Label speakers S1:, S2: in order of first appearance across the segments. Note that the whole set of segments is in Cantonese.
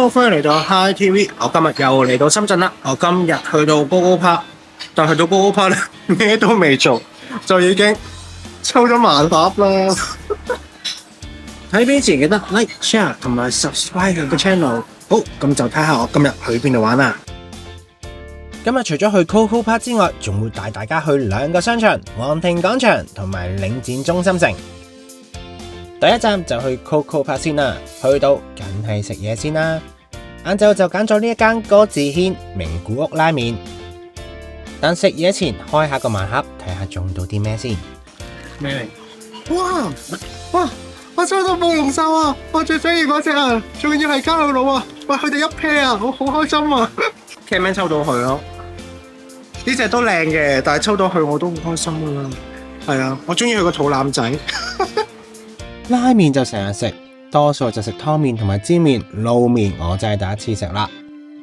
S1: 歡迎嚟到 Hi TV。我今日又嚟到深圳啦。我今日去到 GoGo Park，但去到 GoGo Park 咧，咩都未做，就已經抽咗盲盒啦。睇片前記得 Like、Share 同埋 Subscribe 佢個 channel。好，咁就睇下我今日去邊度玩啦。
S2: 今日除咗去 GoGo Park 之外，仲會帶大家去兩個商場：皇庭廣場同埋領展中心城。第一站就去 GoGo Park 先啦，去到梗係食嘢先啦。晏晝就揀咗呢一間歌字軒名古屋拉麵，但食嘢前開下個盲盒，睇下中到啲咩先。
S1: 咩嚟？哇！我抽到暴龍獸啊！我最中意嗰隻啊！仲要係加路佬啊！喂，佢哋一 pair 啊！我好開心啊 ！Kman 抽到佢咯，呢隻都靚嘅，但係抽到佢我都好開心噶啦。係啊，我中意佢個肚腩仔。
S2: 拉麵就成日食，多數就食湯麵同埋煎麵。撈麵我真係第一次食啦，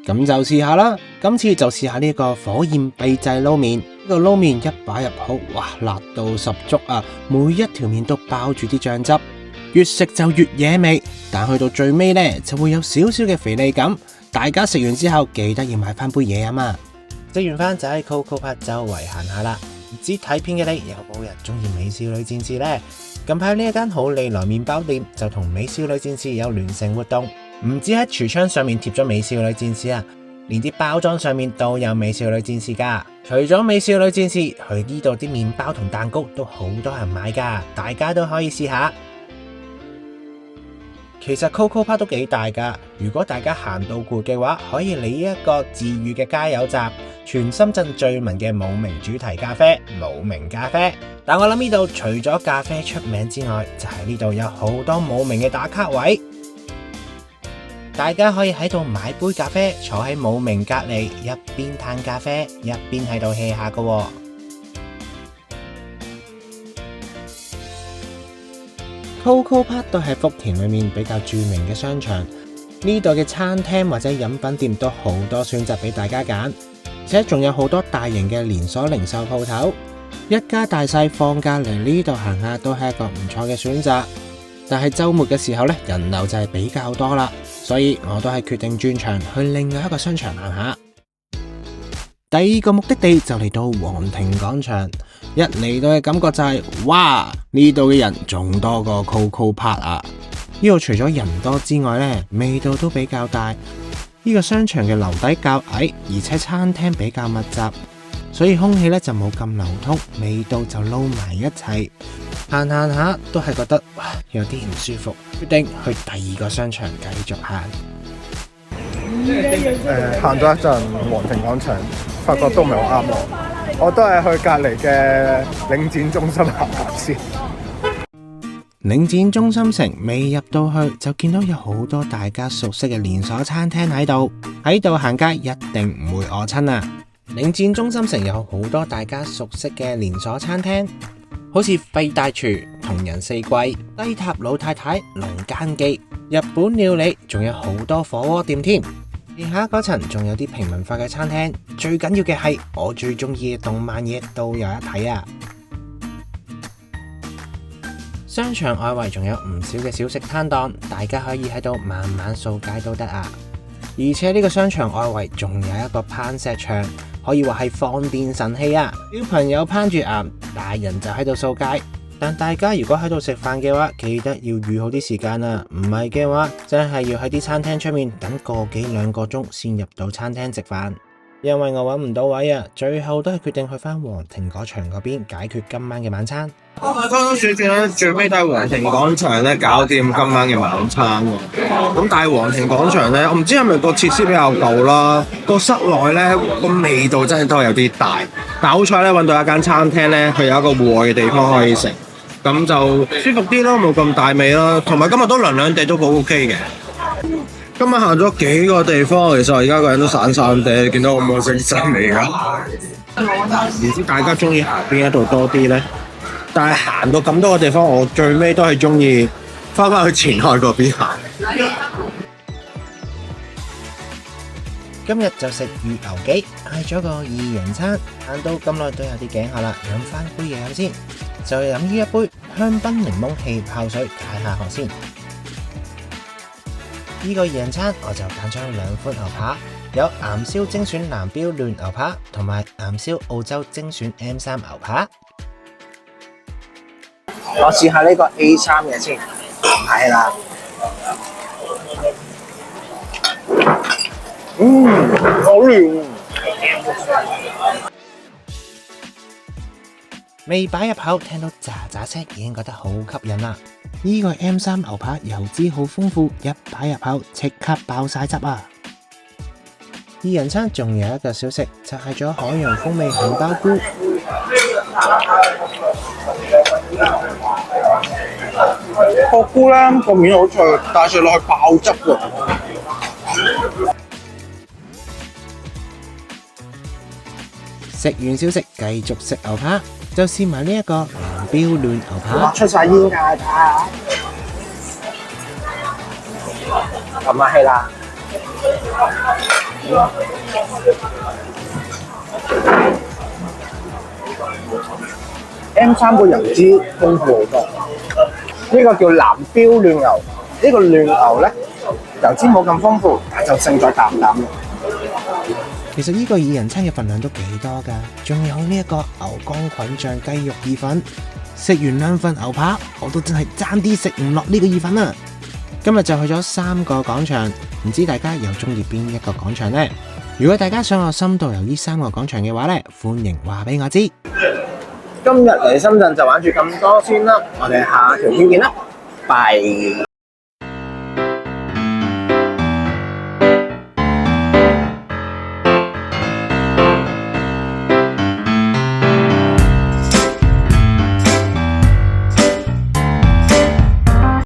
S2: 咁就試下啦。今次就試下呢個火焰秘製撈麵。呢個撈麵一擺入口，哇，辣到十足啊！每一條麵都包住啲醬汁，越食就越惹味。但去到最尾呢，就會有少少嘅肥膩感。大家食完之後記得要買翻杯嘢飲啊！食完飯就喺 GoGo Park 周圍行下啦。唔知睇片嘅你有冇人中意美少女戰士呢？近排呢一間好利來麵包店就同美少女戰士有聯乘活動，唔止喺櫥窗上面貼咗美少女戰士啊，連啲包裝上面都有美少女戰士噶。除咗美少女戰士，去呢度啲麵包同蛋糕都好多人買噶，大家都可以試下。其實 GoGo Park 都幾大噶，如果大家行到攰嘅話，可以嚟呢一個治癒嘅加油站，全深圳最聞嘅冇名主題咖啡冇名咖啡。但我諗呢度除咗咖啡出名之外，就係呢度有好多冇名嘅打卡位，大家可以喺度買杯咖啡，坐喺冇名隔籬，一邊嘆咖啡一邊喺度 hea 下噶。GoGo Park 都係福田裏面比較著名嘅商場，呢度嘅餐廳或者飲品店都好多選擇俾大家揀，而且仲有好多大型嘅連鎖零售鋪頭，一家大細放假嚟呢度行下都係一個唔錯嘅選擇。但係週末嘅時候呢，人流就係比較多啦，所以我都係決定轉場去另外一個商場行下。第二個目的地就嚟到皇庭廣場，一嚟到嘅感覺就係，哇！呢度嘅人仲多過 GoGo Park 啊！呢度除咗人多之外呢，味道都比較大。呢個商場嘅樓底較矮，而且餐廳比較密集，所以空氣呢就冇咁流通，味道就撈埋一齊。行下都係覺得哇，有啲唔舒服，決定去第二個商場繼續行。
S3: 行咗一陣皇庭廣場，發覺都唔係好啱我都係去隔離嘅領展中心行下先。
S2: 領展中心城未入到去，就見到有好多大家熟悉嘅連鎖餐廳喺度行街一定唔會餓親啊！領展中心城有好多大家熟悉嘅連鎖餐廳，好似費大廚、同仁四季、低塔老太太、龍間記、日本料理，仲有好多火鍋店添。地下嗰層仲有啲平民化嘅餐廳，最緊要嘅係我最中意嘅動漫嘢都有一睇啊！商場外圍仲有唔少嘅小食攤檔，大家可以喺度慢慢掃街都得啊！而且呢個商場外圍仲有一個攀石場，可以話係放電神器啊！小朋友攀住岩，大人就喺度掃街。但大家如果喺度食飯嘅話，記得要預好啲時間啊！唔係嘅話，真係要喺啲餐廳出面等個幾兩個鐘先入到餐廳食飯。因為我揾唔到位啊，最後都係決定去翻皇庭廣場嗰邊解決今晚嘅晚餐。
S1: 我喺剛剛選轉咧，最尾都係皇庭廣場咧搞掂今晚嘅晚餐喎。咁但係皇庭廣場咧，我唔知係咪個設施比較舊啦，個室內咧個味道真係都係有啲大。但好彩咧揾到一間餐廳咧，佢有一個戶外嘅地方可以食，咁就舒服啲咯，冇咁大味咯。同埋今日都涼涼地都好 OK 嘅。今日行咗幾個地方，其實我而家個人都散散地，見到我冇精神嚟㗎。唔知大家中意行邊一度多啲呢？但係行到咁多個地方，我最尾都係中意翻去前海嗰邊行。
S2: 今日就食魚牛記，嗌咗個2人餐，行到咁耐都有啲頸渴啦，飲翻杯嘢飲先，就飲呢一杯香檳檸檬氣泡水解下渴先。呢個二人餐我就揀咗兩款牛扒，有岩燒精選藍標嫩牛扒同埋岩燒澳洲精選 M3 牛扒。
S4: 我試下呢個 A3 嘅先，係啦。好嫩。
S2: 未擺入口，聽到喳喳聲已經覺得好吸引啦！呢個 M3 牛扒油脂好豐富，一擺入口即刻爆晒汁啊！二人餐仲有一個小食，就係咗海洋風味杏鮑菇。
S4: 個菇咧個面好脆，但係食落去爆汁喎。
S2: 食完小食，繼續食牛扒，就試埋呢一個藍標嫩牛扒。
S4: 出晒煙㗎，睇下。撳下氣啦。M3 個油脂豐富好多，呢個叫藍標嫩牛，呢個嫩牛咧油脂冇咁豐富，但就勝在淡淡。
S2: 其實呢個二人餐嘅份量都幾多㗎，仲有呢一個牛肝菌醬雞肉意粉。食完兩份牛扒，我都真係爭啲食唔落呢個意粉啊！今日就去咗3個廣場，唔知大家又中意邊一個廣場呢？如果大家想我深度遊呢3個廣場嘅話呢，歡迎話俾我知。
S4: 今日嚟深圳就玩住咁多先啦，我哋下條片見啦，拜。